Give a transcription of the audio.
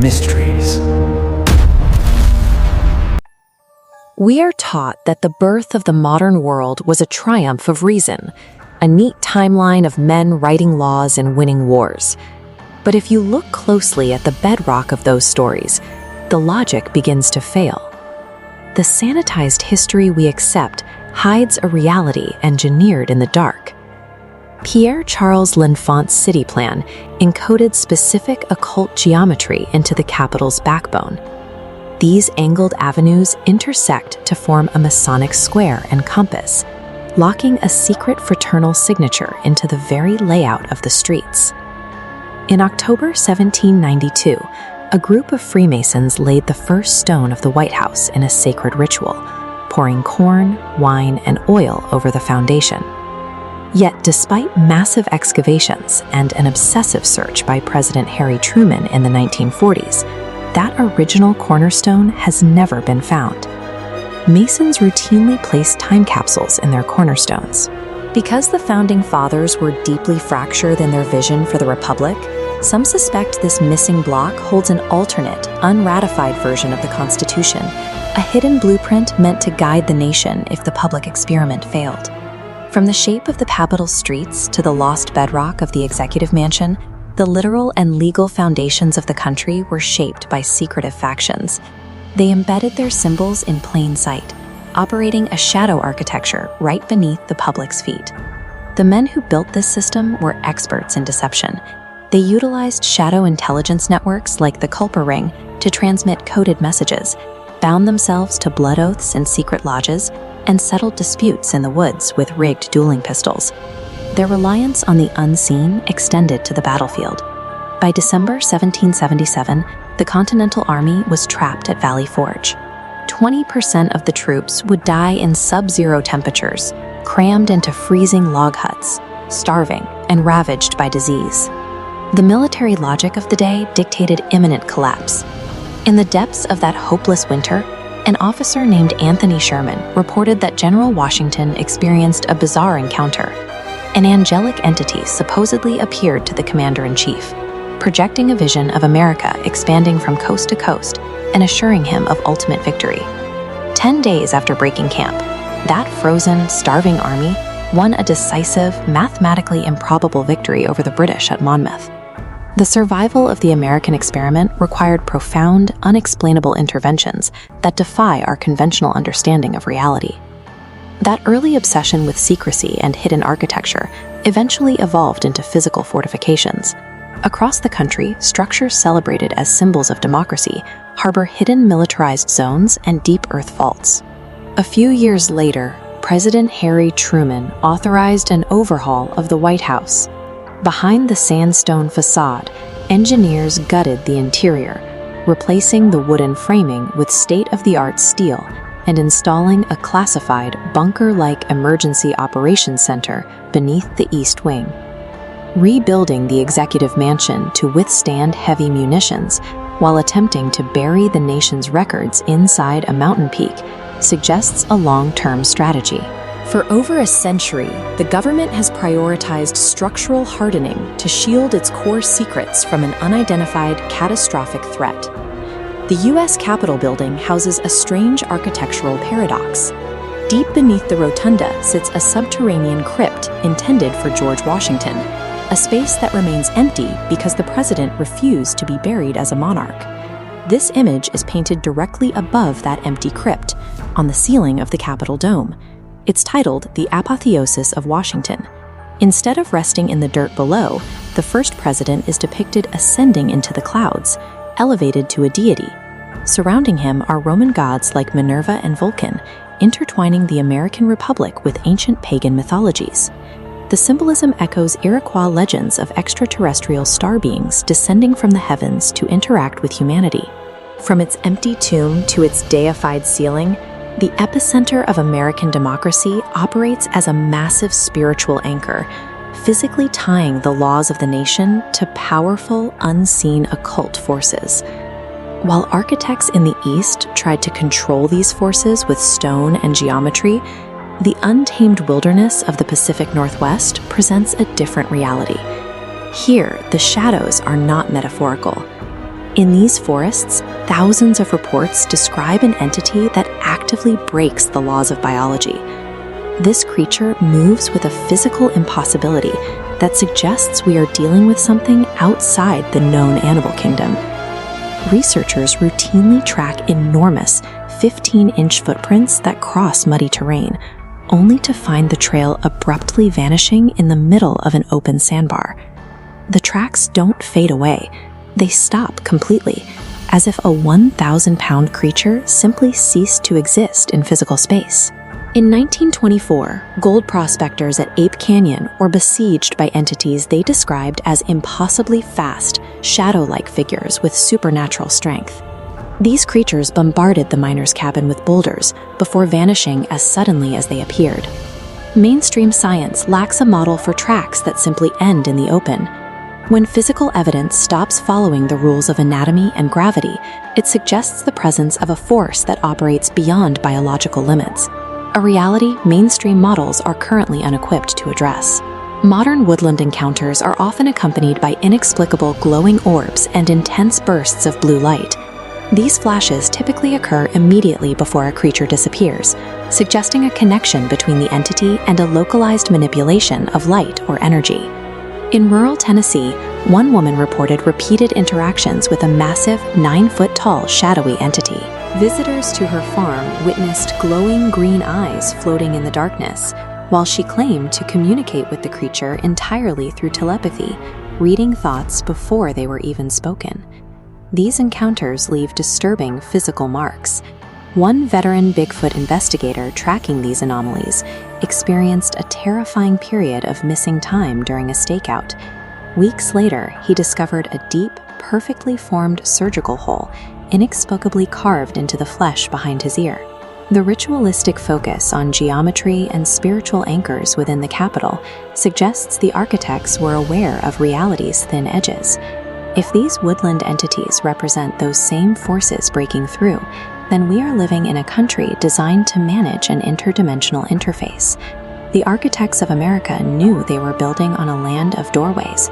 mysteries. We are taught that the birth of the modern world was a triumph of reason, a neat timeline of men writing laws and winning wars. But if you look closely at the bedrock of those stories, the logic begins to fail. The sanitized history we accept hides a reality engineered in the dark. Pierre-Charles L'Enfant's city plan encoded specific occult geometry into the capital's backbone. These angled avenues intersect to form a Masonic square and compass, locking a secret fraternal signature into the very layout of the streets. In October 1792, a group of Freemasons laid the first stone of the White House in a sacred ritual, pouring corn, wine, and oil over the foundation. Yet, despite massive excavations and an obsessive search by President Harry Truman in the 1940s, that original cornerstone has never been found. Masons routinely place time capsules in their cornerstones. Because the Founding Fathers were deeply fractured in their vision for the Republic, some suspect this missing block holds an alternate, unratified version of the Constitution, a hidden blueprint meant to guide the nation if the public experiment failed. From the shape of the Capitol streets to the lost bedrock of the Executive Mansion, the literal and legal foundations of the country were shaped by secretive factions. They embedded their symbols in plain sight, operating a shadow architecture right beneath the public's feet. The men who built this system were experts in deception. They utilized shadow intelligence networks like the Culper Ring to transmit coded messages, bound themselves to blood oaths in secret lodges, and settled disputes in the woods with rigged dueling pistols. Their reliance on the unseen extended to the battlefield. By December 1777, the Continental Army was trapped at Valley Forge. 20% of the troops would die in sub-zero temperatures, crammed into freezing log huts, starving and ravaged by disease. The military logic of the day dictated imminent collapse. In the depths of that hopeless winter, an officer named Anthony Sherman reported that General Washington experienced a bizarre encounter. An angelic entity supposedly appeared to the commander-in-chief, projecting a vision of America expanding from coast to coast and assuring him of ultimate victory. 10 days after breaking camp, that frozen, starving army won a decisive, mathematically improbable victory over the British at Monmouth. The survival of the American experiment required profound, unexplainable interventions that defy our conventional understanding of reality. That early obsession with secrecy and hidden architecture eventually evolved into physical fortifications. Across the country, structures celebrated as symbols of democracy harbor hidden militarized zones and deep earth vaults. A few years later, President Harry Truman authorized an overhaul of the White House. Behind the sandstone facade, engineers gutted the interior, replacing the wooden framing with state-of-the-art steel and installing a classified, bunker-like emergency operations center beneath the East Wing. Rebuilding the Executive Mansion to withstand heavy munitions while attempting to bury the nation's records inside a mountain peak suggests a long-term strategy. For over a century, the government has prioritized structural hardening to shield its core secrets from an unidentified catastrophic threat. The U.S. Capitol building houses a strange architectural paradox. Deep beneath the rotunda sits a subterranean crypt intended for George Washington, a space that remains empty because the president refused to be buried as a monarch. This image is painted directly above that empty crypt, on the ceiling of the Capitol dome. It's titled The Apotheosis of Washington. Instead of resting in the dirt below, the first president is depicted ascending into the clouds, elevated to a deity. Surrounding him are Roman gods like Minerva and Vulcan, intertwining the American Republic with ancient pagan mythologies. The symbolism echoes Iroquois legends of extraterrestrial star beings descending from the heavens to interact with humanity. From its empty tomb to its deified ceiling, the epicenter of American democracy operates as a massive spiritual anchor, physically tying the laws of the nation to powerful, unseen occult forces. While architects in the East tried to control these forces with stone and geometry, the untamed wilderness of the Pacific Northwest presents a different reality. Here, the shadows are not metaphorical. In these forests, thousands of reports describe an entity that actively breaks the laws of biology. This creature moves with a physical impossibility that suggests we are dealing with something outside the known animal kingdom. Researchers routinely track enormous 15-inch footprints that cross muddy terrain, only to find the trail abruptly vanishing in the middle of an open sandbar. The tracks don't fade away. They stop completely, as if a 1,000-pound creature simply ceased to exist in physical space. In 1924, gold prospectors at Ape Canyon were besieged by entities they described as impossibly fast, shadow-like figures with supernatural strength. These creatures bombarded the miners' cabin with boulders before vanishing as suddenly as they appeared. Mainstream science lacks a model for tracks that simply end in the open. When physical evidence stops following the rules of anatomy and gravity, it suggests the presence of a force that operates beyond biological limits, a reality mainstream models are currently unequipped to address. Modern woodland encounters are often accompanied by inexplicable glowing orbs and intense bursts of blue light. These flashes typically occur immediately before a creature disappears, suggesting a connection between the entity and a localized manipulation of light or energy. In rural Tennessee, one woman reported repeated interactions with a massive 9-foot-tall shadowy entity. Visitors to her farm witnessed glowing green eyes floating in the darkness, while she claimed to communicate with the creature entirely through telepathy, reading thoughts before they were even spoken. These encounters leave disturbing physical marks. One veteran Bigfoot investigator tracking these anomalies experienced a terrifying period of missing time during a stakeout. Weeks later, he discovered a deep, perfectly formed surgical hole inexplicably carved into the flesh behind his ear. The ritualistic focus on geometry and spiritual anchors within the capital suggests the architects were aware of reality's thin edges. If these woodland entities represent those same forces breaking through, then we are living in a country designed to manage an interdimensional interface. The architects of America knew they were building on a land of doorways,